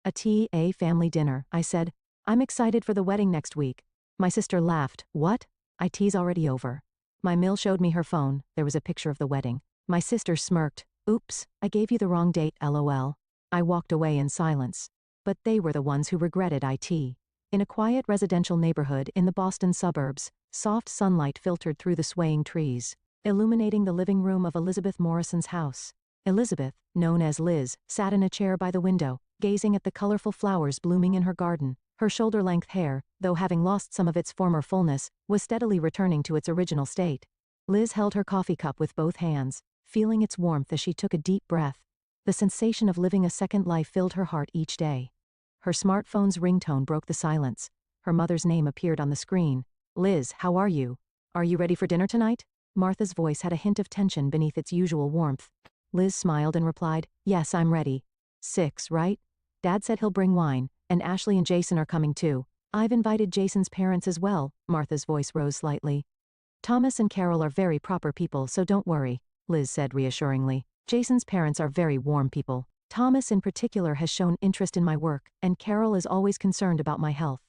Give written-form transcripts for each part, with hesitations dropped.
A TA family dinner, I said. I'm excited for the wedding next week. My sister laughed. What? IT's already over. My Mill showed me her phone. There was a picture of the wedding. My sister smirked. Oops, I gave you the wrong date, lol. I walked away in silence. But they were the ones who regretted IT. In a quiet residential neighborhood in the Boston suburbs, soft sunlight filtered through the swaying trees, illuminating the living room of Elizabeth Morrison's house. Elizabeth, known as Liz, sat in a chair by the window, gazing at the colorful flowers blooming in her garden. Her shoulder-length hair, though having lost some of its former fullness, was steadily returning to its original state. Liz held her coffee cup with both hands, feeling its warmth as she took a deep breath. The sensation of living a second life filled her heart each day. Her smartphone's ringtone broke the silence. Her mother's name appeared on the screen. Liz, how are you? Are you ready for dinner tonight? Martha's voice had a hint of tension beneath its usual warmth. Liz smiled and replied, yes, I'm ready. 6, right? Dad said he'll bring wine, and Ashley and Jason are coming too. I've invited Jason's parents as well. Martha's voice rose slightly. Thomas and Carol are very proper people, so don't worry, Liz said reassuringly. Jason's parents are very warm people. Thomas in particular has shown interest in my work, and Carol is always concerned about my health.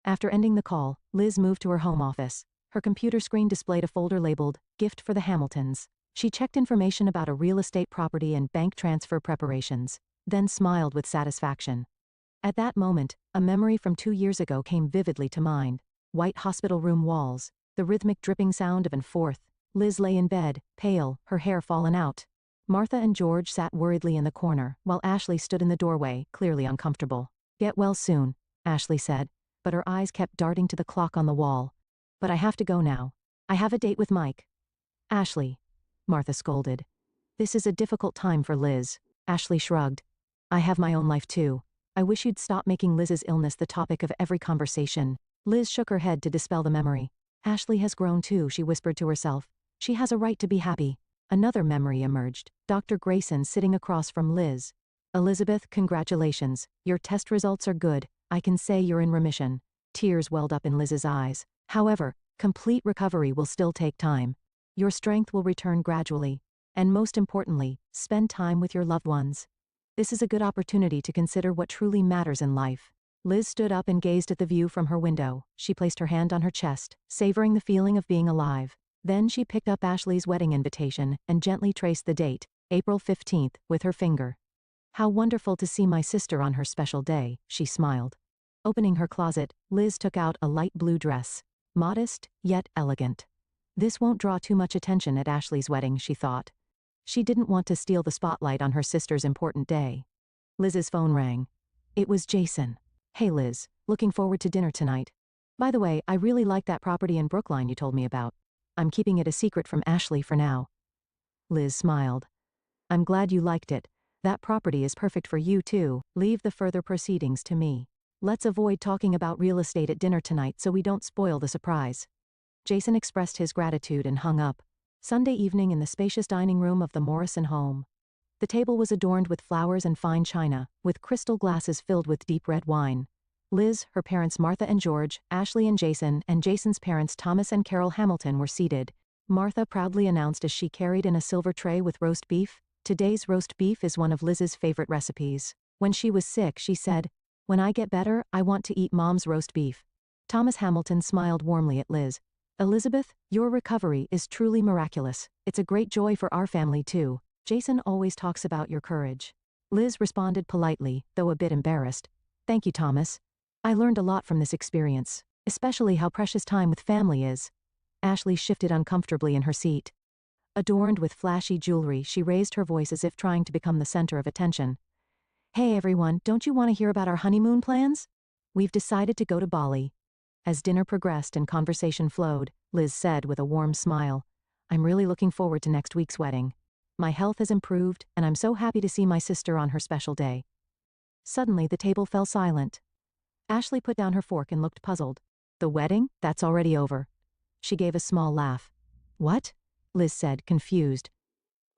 After ending the call, Liz moved to her home office. Her computer screen displayed a folder labeled, Gift for the Hamiltons. She checked information about a real estate property and bank transfer preparations, then smiled with satisfaction. At that moment, a memory from 2 years ago came vividly to mind. White hospital room walls, the rhythmic dripping sound of an fourth. Liz lay in bed, pale, her hair fallen out. Martha and George sat worriedly in the corner, while Ashley stood in the doorway, clearly uncomfortable. Get well soon, Ashley said, but her eyes kept darting to the clock on the wall. But I have to go now. I have a date with Mike. Ashley, Martha scolded. This is a difficult time for Liz. Ashley shrugged. I have my own life too. I wish you'd stop making Liz's illness the topic of every conversation. Liz shook her head to dispel the memory. Ashley has grown too, she whispered to herself. She has a right to be happy. Another memory emerged. Dr. Grayson sitting across from Liz. Elizabeth, congratulations. Your test results are good. I can say you're in remission. Tears welled up in Liz's eyes. However, complete recovery will still take time. Your strength will return gradually. And most importantly, spend time with your loved ones. This is a good opportunity to consider what truly matters in life. Liz stood up and gazed at the view from her window. She placed her hand on her chest, savoring the feeling of being alive. Then she picked up Ashley's wedding invitation and gently traced the date, April 15th, with her finger. How wonderful to see my sister on her special day, she smiled. Opening her closet, Liz took out a light blue dress. Modest, yet elegant. This won't draw too much attention at Ashley's wedding, she thought. She didn't want to steal the spotlight on her sister's important day. Liz's phone rang. It was Jason. Hey Liz, looking forward to dinner tonight. By the way, I really like that property in Brookline you told me about. I'm keeping it a secret from Ashley for now. Liz smiled. I'm glad you liked it. That property is perfect for you too. Leave the further proceedings to me. Let's avoid talking about real estate at dinner tonight so we don't spoil the surprise. Jason expressed his gratitude and hung up. Sunday evening in the spacious dining room of the Morrison home. The table was adorned with flowers and fine china, with crystal glasses filled with deep red wine. Liz, her parents Martha and George, Ashley and Jason's parents Thomas and Carol Hamilton were seated. Martha proudly announced as she carried in a silver tray with roast beef. Today's roast beef is one of Liz's favorite recipes. When she was sick, she said, "When I get better, I want to eat Mom's roast beef." Thomas Hamilton smiled warmly at Liz. Elizabeth, your recovery is truly miraculous. It's a great joy for our family too. Jason always talks about your courage. Liz responded politely, though a bit embarrassed. Thank you, Thomas. I learned a lot from this experience, especially how precious time with family is. Ashley shifted uncomfortably in her seat. Adorned with flashy jewelry, she raised her voice as if trying to become the center of attention. Hey everyone, don't you want to hear about our honeymoon plans? We've decided to go to Bali. As dinner progressed and conversation flowed, Liz said with a warm smile, I'm really looking forward to next week's wedding. My health has improved, and I'm so happy to see my sister on her special day. Suddenly the table fell silent. Ashley put down her fork and looked puzzled. The wedding? That's already over. She gave a small laugh. What? Liz said, confused.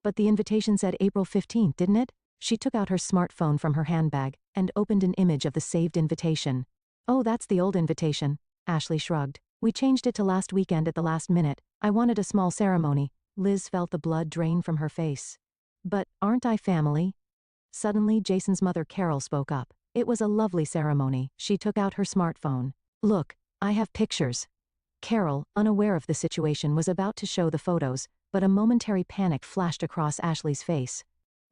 But the invitation said April 15th, didn't it? She took out her smartphone from her handbag and opened an image of the saved invitation. Oh, that's the old invitation. Ashley shrugged. We changed it to last weekend at the last minute. I wanted a small ceremony. Liz felt the blood drain from her face. But aren't I family? Suddenly, Jason's mother Carol spoke up. It was a lovely ceremony. She took out her smartphone. Look, I have pictures. Carol, unaware of the situation, was about to show the photos, but a momentary panic flashed across Ashley's face.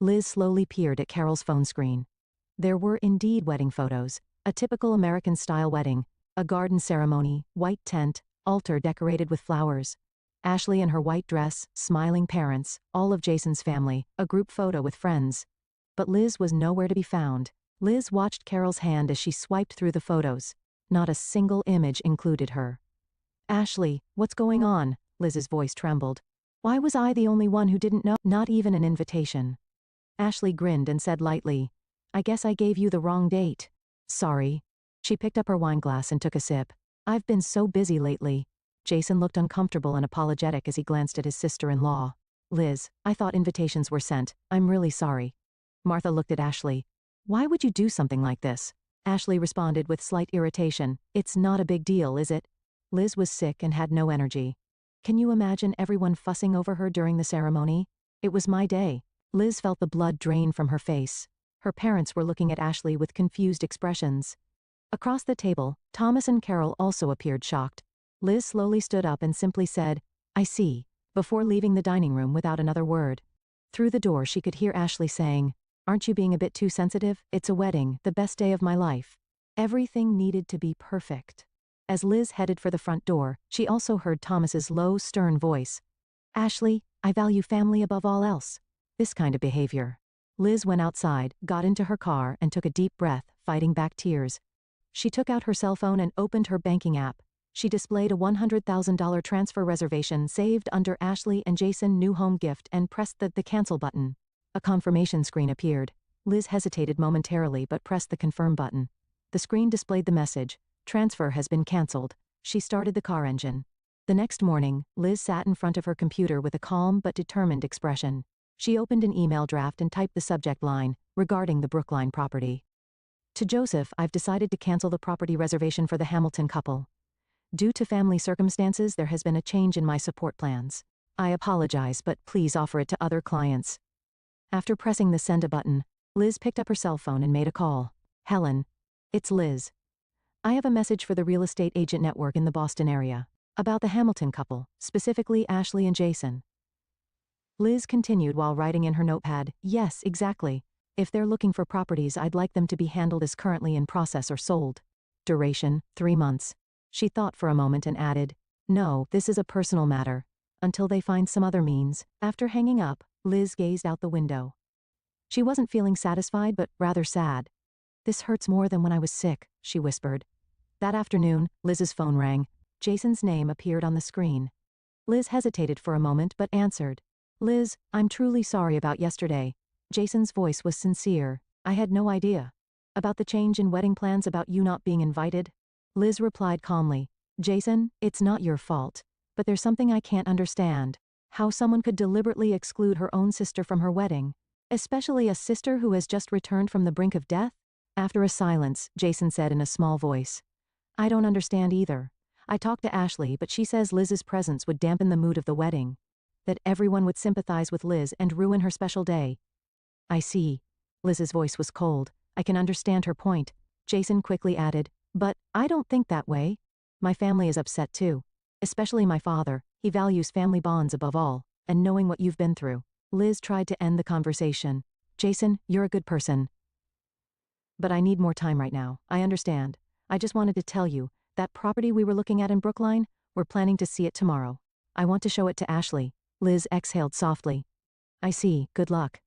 Liz slowly peered at Carol's phone screen. There were indeed wedding photos, a typical American-style wedding, a garden ceremony, white tent, altar decorated with flowers. Ashley in her white dress, smiling parents, all of Jason's family, a group photo with friends. But Liz was nowhere to be found. Liz watched Carol's hand as she swiped through the photos. Not a single image included her. Ashley, what's going on? Liz's voice trembled. Why was I the only one who didn't know? Not even an invitation. Ashley grinned and said lightly, I guess I gave you the wrong date. Sorry. She picked up her wineglass and took a sip. I've been so busy lately. Jason looked uncomfortable and apologetic as he glanced at his sister-in-law. Liz, I thought invitations were sent. I'm really sorry. Martha looked at Ashley. Why would you do something like this? Ashley responded with slight irritation. It's not a big deal, is it? Liz was sick and had no energy. Can you imagine everyone fussing over her during the ceremony? It was my day. Liz felt the blood drain from her face. Her parents were looking at Ashley with confused expressions. Across the table, Thomas and Carol also appeared shocked. Liz slowly stood up and simply said, I see, before leaving the dining room without another word. Through the door she could hear Ashley saying, Aren't you being a bit too sensitive? It's a wedding, the best day of my life. Everything needed to be perfect. As Liz headed for the front door, she also heard Thomas's low, stern voice. Ashley, I value family above all else. This kind of behavior. Liz went outside, got into her car, and took a deep breath, fighting back tears. She took out her cell phone and opened her banking app. She displayed a $100,000 transfer reservation saved under Ashley and Jason new home gift and pressed the cancel button. A confirmation screen appeared. Liz hesitated momentarily but pressed the confirm button. The screen displayed the message, Transfer has been cancelled. She started the car engine. The next morning, Liz sat in front of her computer with a calm but determined expression. She opened an email draft and typed the subject line, regarding the Brookline property. To Joseph, I've decided to cancel the property reservation for the Hamilton couple. Due to family circumstances, there has been a change in my support plans. I apologize, but please offer it to other clients. After pressing the send a button, Liz picked up her cell phone and made a call. Helen. It's Liz. I have a message for the real estate agent network in the Boston area. About the Hamilton couple, specifically Ashley and Jason. Liz continued while writing in her notepad, Yes, exactly. If they're looking for properties, I'd like them to be handled as currently in process or sold. Duration, 3 months. She thought for a moment and added, No, this is a personal matter. Until they find some other means. After hanging up, Liz gazed out the window. She wasn't feeling satisfied but rather sad. This hurts more than when I was sick, she whispered. That afternoon, Liz's phone rang. Jason's name appeared on the screen. Liz hesitated for a moment but answered. Liz, I'm truly sorry about yesterday. Jason's voice was sincere. I had no idea. About the change in wedding plans, about you not being invited? Liz replied calmly. Jason, it's not your fault. But there's something I can't understand. How someone could deliberately exclude her own sister from her wedding. Especially a sister who has just returned from the brink of death? After a silence, Jason said in a small voice. I don't understand either. I talked to Ashley, but she says Liz's presence would dampen the mood of the wedding. That everyone would sympathize with Liz and ruin her special day. I see. Liz's voice was cold. I can understand her point. Jason quickly added, But I don't think that way. My family is upset too. Especially my father. He values family bonds above all, and knowing what you've been through. Liz tried to end the conversation. Jason, you're a good person. But I need more time right now. I understand. I just wanted to tell you, that property we were looking at in Brookline, we're planning to see it tomorrow. I want to show it to Ashley. Liz exhaled softly. I see, good luck.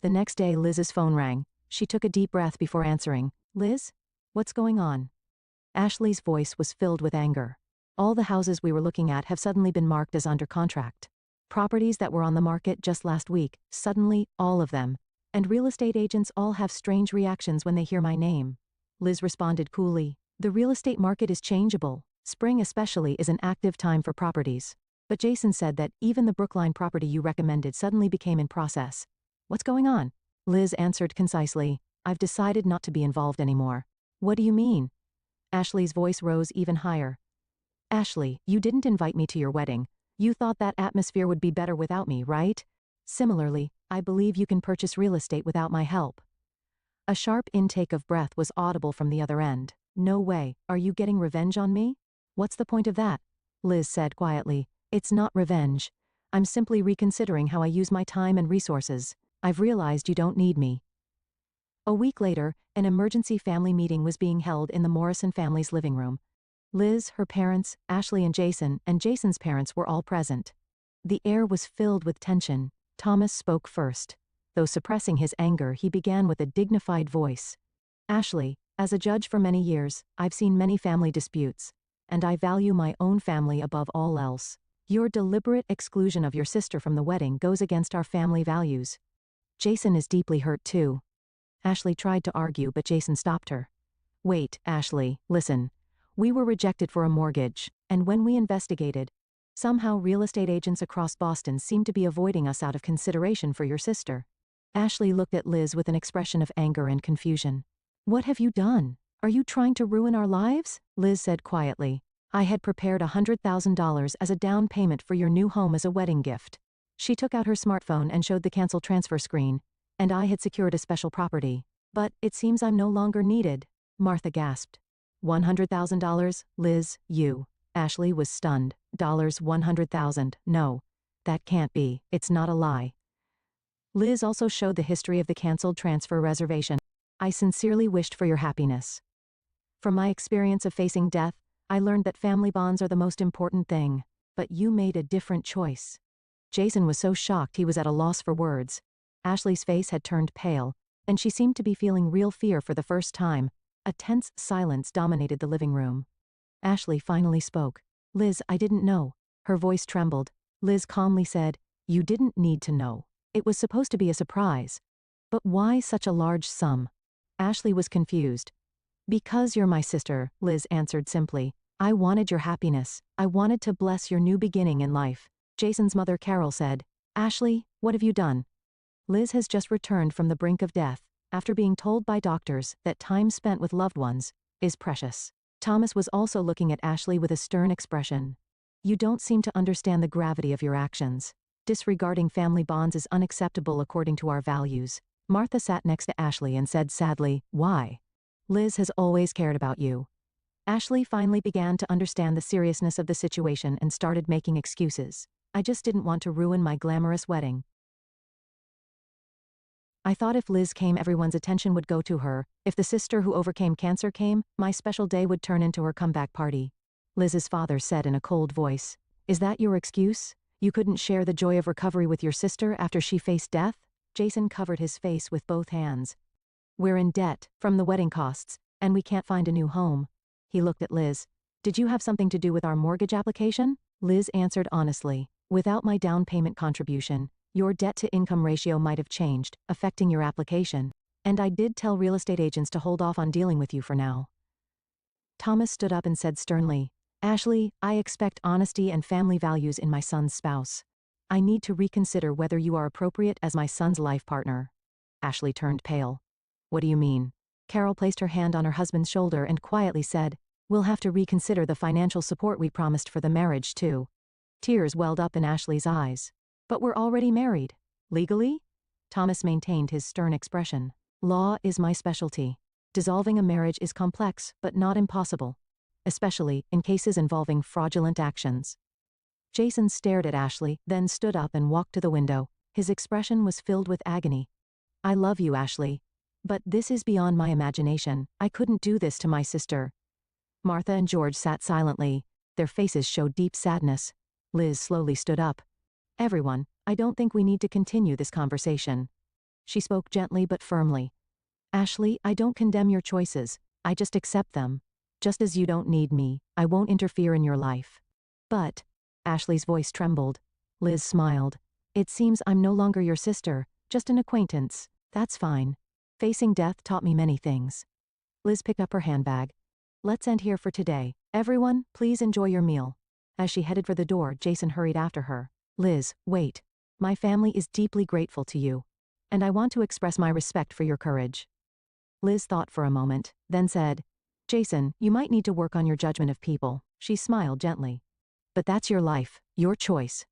The next day Liz's phone rang. She took a deep breath before answering. Liz? What's going on? Ashley's voice was filled with anger. All the houses we were looking at have suddenly been marked as under contract. Properties that were on the market just last week, suddenly, all of them. And real estate agents all have strange reactions when they hear my name. Liz responded coolly. The real estate market is changeable. Spring especially is an active time for properties. But Jason said that even the Brookline property you recommended suddenly became in process. What's going on? Liz answered concisely. I've decided not to be involved anymore. What do you mean? Ashley's voice rose even higher. Ashley, you didn't invite me to your wedding. You thought that atmosphere would be better without me, right? Similarly, I believe you can purchase real estate without my help. A sharp intake of breath was audible from the other end. No way, are you getting revenge on me? What's the point of that? Liz said quietly. It's not revenge. I'm simply reconsidering how I use my time and resources. I've realized you don't need me. A week later, an emergency family meeting was being held in the Morrison family's living room. Liz, her parents, Ashley and Jason's parents were all present. The air was filled with tension. Thomas spoke first. Though suppressing his anger, he began with a dignified voice. Ashley, as a judge for many years, I've seen many family disputes, and I value my own family above all else. Your deliberate exclusion of your sister from the wedding goes against our family values. Jason is deeply hurt too. Ashley tried to argue, but Jason stopped her. Wait, Ashley, listen. We were rejected for a mortgage, and when we investigated, somehow real estate agents across Boston seemed to be avoiding us out of consideration for your sister. Ashley looked at Liz with an expression of anger and confusion. What have you done? Are you trying to ruin our lives? Liz said quietly. I had prepared $100,000 as a down payment for your new home as a wedding gift. She took out her smartphone and showed the cancel transfer screen, and I had secured a special property. But it seems I'm no longer needed. Martha gasped. $100,000, Liz, you. Ashley was stunned. $100,000, no. That can't be, it's not a lie. Liz also showed the history of the canceled transfer reservation. I sincerely wished for your happiness. From my experience of facing death, I learned that family bonds are the most important thing. But you made a different choice. Jason was so shocked he was at a loss for words. Ashley's face had turned pale, and she seemed to be feeling real fear for the first time. A tense silence dominated the living room. Ashley finally spoke. Liz, I didn't know. Her voice trembled. Liz calmly said, You didn't need to know. It was supposed to be a surprise. But why such a large sum? Ashley was confused. Because you're my sister, Liz answered simply. I wanted your happiness. I wanted to bless your new beginning in life. Jason's mother Carol said, Ashley, what have you done? Liz has just returned from the brink of death, after being told by doctors that time spent with loved ones is precious. Thomas was also looking at Ashley with a stern expression. You don't seem to understand the gravity of your actions. Disregarding family bonds is unacceptable according to our values. Martha sat next to Ashley and said sadly, Why? Liz has always cared about you. Ashley finally began to understand the seriousness of the situation and started making excuses. I just didn't want to ruin my glamorous wedding. I thought if Liz came, everyone's attention would go to her. If the sister who overcame cancer came, my special day would turn into her comeback party. Liz's father said in a cold voice. Is that your excuse? You couldn't share the joy of recovery with your sister after she faced death? Jason covered his face with both hands. We're in debt, from the wedding costs, and we can't find a new home. He looked at Liz. Did you have something to do with our mortgage application? Liz answered honestly. Without my down payment contribution, your debt-to-income ratio might have changed, affecting your application. And I did tell real estate agents to hold off on dealing with you for now. Thomas stood up and said sternly, Ashley, I expect honesty and family values in my son's spouse. I need to reconsider whether you are appropriate as my son's life partner. Ashley turned pale. What do you mean? Carol placed her hand on her husband's shoulder and quietly said, We'll have to reconsider the financial support we promised for the marriage too. Tears welled up in Ashley's eyes. But we're already married. Legally? Thomas maintained his stern expression. Law is my specialty. Dissolving a marriage is complex, but not impossible. Especially in cases involving fraudulent actions. Jason stared at Ashley, then stood up and walked to the window. His expression was filled with agony. I love you, Ashley. But this is beyond my imagination. I couldn't do this to my sister. Martha and George sat silently. Their faces showed deep sadness. Liz slowly stood up. Everyone, I don't think we need to continue this conversation. She spoke gently but firmly. Ashley, I don't condemn your choices. I just accept them. Just as you don't need me, I won't interfere in your life. But, Ashley's voice trembled. Liz smiled. It seems I'm no longer your sister, just an acquaintance. That's fine. Facing death taught me many things. Liz picked up her handbag. Let's end here for today. Everyone, please enjoy your meal. As she headed for the door, Jason hurried after her. Liz, wait. My family is deeply grateful to you. And I want to express my respect for your courage. Liz thought for a moment, then said, Jason, you might need to work on your judgment of people. She smiled gently. But that's your life, your choice.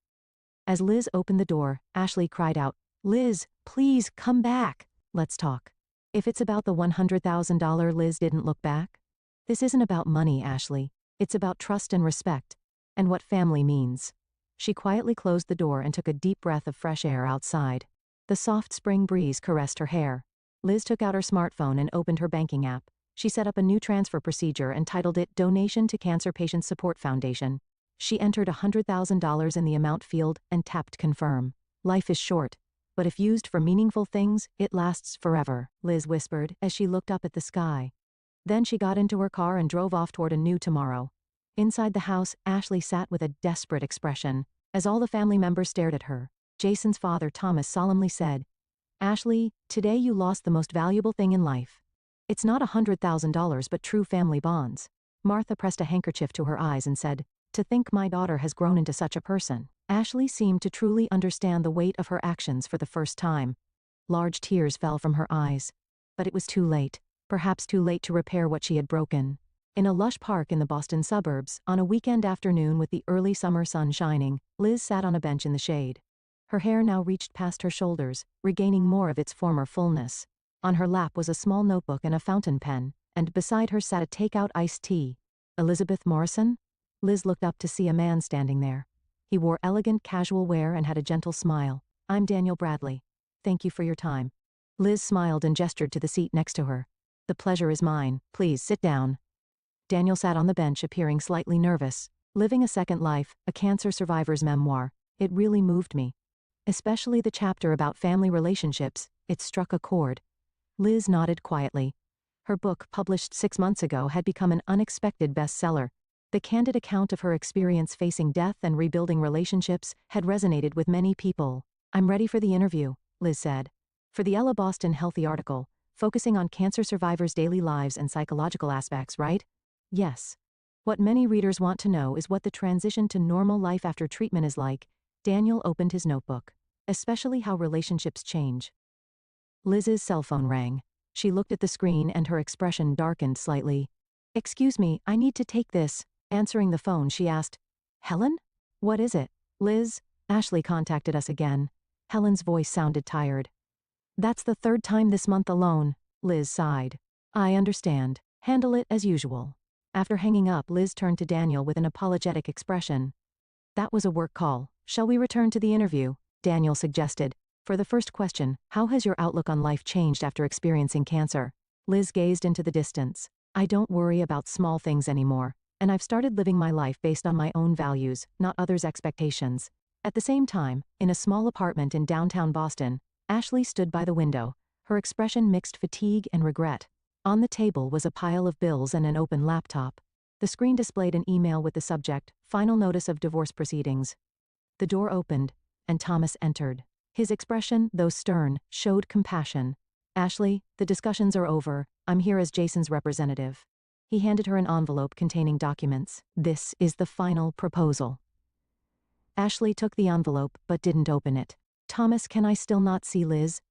As Liz opened the door, Ashley cried out, Liz, please come back. Let's talk. If it's about the $100,000, Liz didn't look back. This isn't about money, Ashley. It's about trust and respect. And what family means. She quietly closed the door and took a deep breath of fresh air outside. The soft spring breeze caressed her hair. Liz took out her smartphone and opened her banking app. She set up a new transfer procedure and titled it Donation to Cancer Patient Support Foundation. She entered $100,000 in the amount field and tapped confirm. Life is short, but if used for meaningful things, it lasts forever, Liz whispered as she looked up at the sky. Then she got into her car and drove off toward a new tomorrow. Inside the house, Ashley sat with a desperate expression. As all the family members stared at her, Jason's father, Thomas, solemnly said, "Ashley, today you lost the most valuable thing in life. It's not $100,000 but true family bonds." Martha pressed a handkerchief to her eyes and said, "To think my daughter has grown into such a person." Ashley seemed to truly understand the weight of her actions for the first time. Large tears fell from her eyes. But it was too late. Perhaps too late to repair what she had broken. In a lush park in the Boston suburbs, on a weekend afternoon with the early summer sun shining, Liz sat on a bench in the shade. Her hair now reached past her shoulders, regaining more of its former fullness. On her lap was a small notebook and a fountain pen, and beside her sat a take-out iced tea. Elizabeth Morrison? Liz looked up to see a man standing there. He wore elegant casual wear and had a gentle smile. "I'm Daniel Bradley. Thank you for your time." Liz smiled and gestured to the seat next to her. "The pleasure is mine. Please sit down." Daniel sat on the bench, appearing slightly nervous. Living a Second Life, a cancer survivor's memoir. It really moved me. Especially the chapter about family relationships. It struck a chord. Liz nodded quietly. Her book, published 6 months ago, had become an unexpected bestseller. The candid account of her experience facing death and rebuilding relationships had resonated with many people. "I'm ready for the interview," Liz said. For the Ella Boston Healthy article, focusing on cancer survivors' daily lives and psychological aspects, right? Yes. What many readers want to know is what the transition to normal life after treatment is like. Daniel opened his notebook. Especially how relationships change. Liz's cell phone rang. She looked at the screen and her expression darkened slightly. "Excuse me, I need to take this." Answering the phone, she asked, "Helen? What is it?" "Liz, Ashley contacted us again." Helen's voice sounded tired. "That's the 3rd time this month alone," Liz sighed. "I understand. Handle it as usual." After hanging up, Liz turned to Daniel with an apologetic expression. "That was a work call. Shall we return to the interview?" Daniel suggested. "For the first question, how has your outlook on life changed after experiencing cancer?" Liz gazed into the distance. "I don't worry about small things anymore, and I've started living my life based on my own values, not others' expectations." At the same time, in a small apartment in downtown Boston, Ashley stood by the window, her expression mixed fatigue and regret. On the table was a pile of bills and an open laptop. The screen displayed an email with the subject, "Final Notice of Divorce Proceedings." The door opened, and Thomas entered. His expression, though stern, showed compassion. "Ashley, the discussions are over. I'm here as Jason's representative." He handed her an envelope containing documents. "This is the final proposal." Ashley took the envelope but didn't open it. "Thomas, can I still not see Liz?"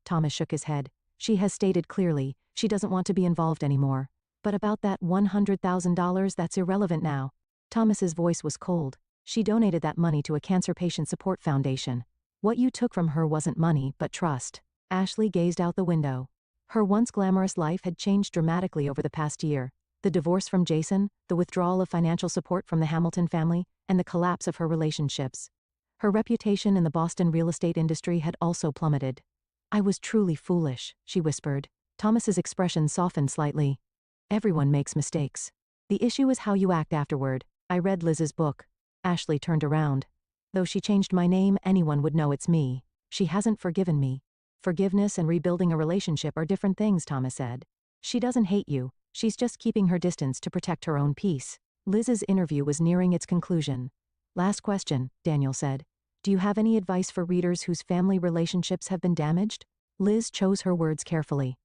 Thomas shook his head. "She has stated clearly, she doesn't want to be involved anymore. But about that $100,000, that's irrelevant now." Thomas's voice was cold. "She donated that money to a cancer patient support foundation. What you took from her wasn't money, but trust." Ashley gazed out the window. Her once glamorous life had changed dramatically over the past year. The divorce from Jason, the withdrawal of financial support from the Hamilton family, and the collapse of her relationships. Her reputation in the Boston real estate industry had also plummeted. "I was truly foolish," she whispered. Thomas's expression softened slightly. "Everyone makes mistakes. The issue is how you act afterward. I read Liz's book." Ashley turned around. "Though she changed my name, anyone would know it's me. She hasn't forgiven me." "Forgiveness and rebuilding a relationship are different things," Thomas said. "She doesn't hate you. She's just keeping her distance to protect her own peace." Liz's interview was nearing its conclusion. "Last question," Daniel said. "Do you have any advice for readers whose family relationships have been damaged?" Liz chose her words carefully.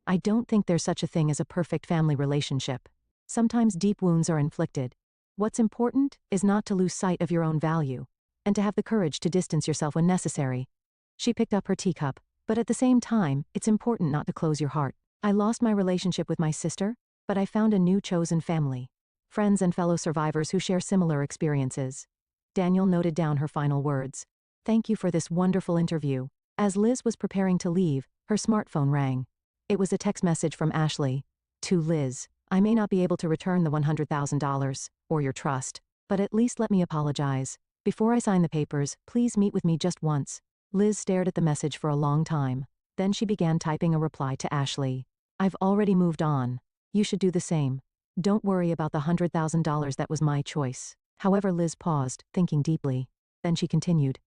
"I don't think there's such a thing as a perfect family relationship. Sometimes deep wounds are inflicted. What's important is not to lose sight of your own value, and to have the courage to distance yourself when necessary." She picked up her teacup. "But at the same time, it's important not to close your heart. I lost my relationship with my sister, but I found a new chosen family. Friends and fellow survivors who share similar experiences." Daniel noted down her final words. "Thank you for this wonderful interview." As Liz was preparing to leave, her smartphone rang. It was a text message from Ashley. To Liz. I may not be able to return the $100,000, or your trust, but at least let me apologize. Before I sign the papers, please meet with me just once. Liz stared at the message for a long time. Then she began typing a reply to Ashley. I've already moved on. You should do the same. Don't worry about the $100,000, that was my choice. However, Liz paused, thinking deeply. Then she continued.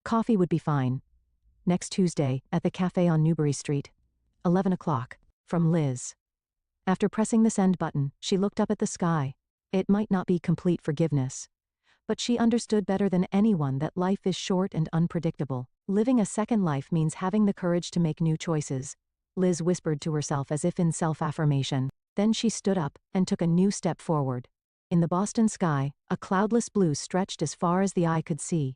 Coffee would be fine. Next Tuesday, at the cafe on Newbury Street. 11 o'clock. From Liz. After pressing the send button, she looked up at the sky. It might not be complete forgiveness, but she understood better than anyone that life is short and unpredictable. Living a second life means having the courage to make new choices. Liz whispered to herself as if in self-affirmation. Then she stood up and took a new step forward. In the Boston sky, a cloudless blue stretched as far as the eye could see.